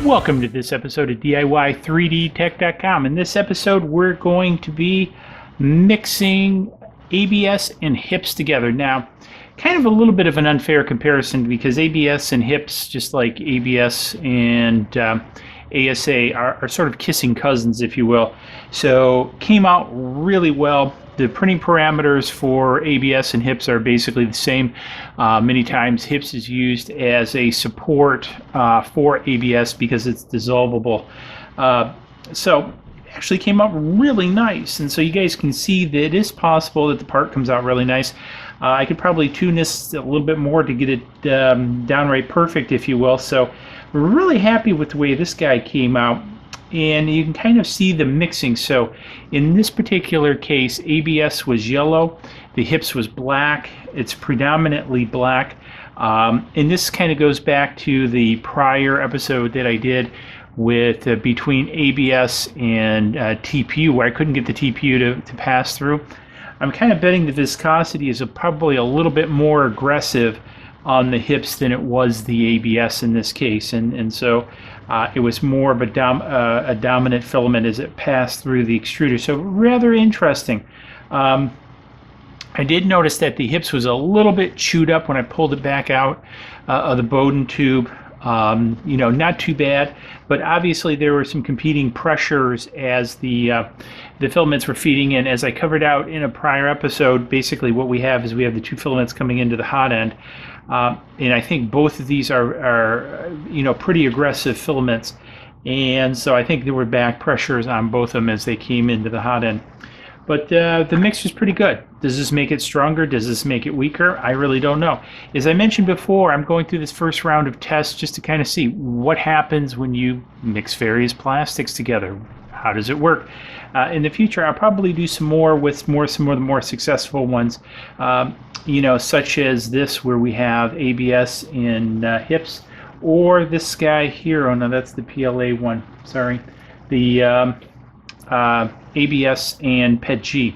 Welcome to this episode of DIY3DTech.com. In this episode, we're going to be mixing ABS and hips together. Now, kind of a little bit of an unfair comparison because ABS and hips, just like ABS and ASA, are sort of kissing cousins, if you will. So, came out really well. The printing parameters for ABS and hips are basically the same. Many times hips is used as a support for ABS because it's dissolvable. So actually came out really nice, and so you guys can see that it is possible that the part comes out really nice. I could probably tune this a little bit more to get it downright perfect, if you will. So we're really happy with the way this guy came out. And you can kind of see the mixing. So in this particular case, ABS was yellow, the hips was black. It's predominantly black. And this kind of goes back to the prior episode that I did with between ABS and TPU, where I couldn't get the TPU to pass through. I'm kind of betting the viscosity is probably a little bit more aggressive on the hips than it was the ABS in this case, and so it was more of a dominant filament as it passed through the extruder. So rather interesting. I did notice that the hips was a little bit chewed up when I pulled it back out of the Bowden tube. You know, not too bad, but obviously there were some competing pressures as the filaments were feeding in. As I covered out in a prior episode, basically what we have is we have the two filaments coming into the hot end. And I think both of these are you know, pretty aggressive filaments, and so I think there were back pressures on both of them as they came into the hot end. But the mix was pretty good. Does this make it stronger? Does this make it weaker? I really don't know. As I mentioned before, I'm going through this first round of tests just to kind of see what happens when you mix various plastics together. How does it work? In the future, I'll probably do some more with some of the more successful ones, you know, such as this where we have ABS in hips, or this guy here. Oh no, that's the PLA one. Sorry, the ABS and PETG.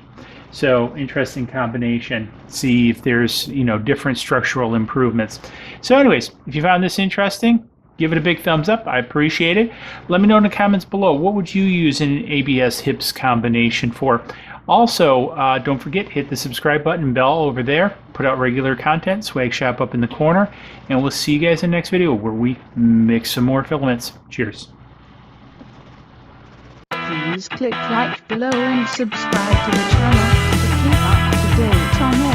So interesting combination. See if there's, you know, different structural improvements. So anyways, if you found this interesting, give it a big thumbs up. I appreciate it. Let me know in the comments below, what would you use an ABS hips combination for? Also, don't forget, hit the subscribe button and bell over there. Put out regular content, swag shop up in the corner, and we'll see you guys in the next video where we mix some more filaments. Cheers. Please click right below and subscribe to the channel to keep up to date on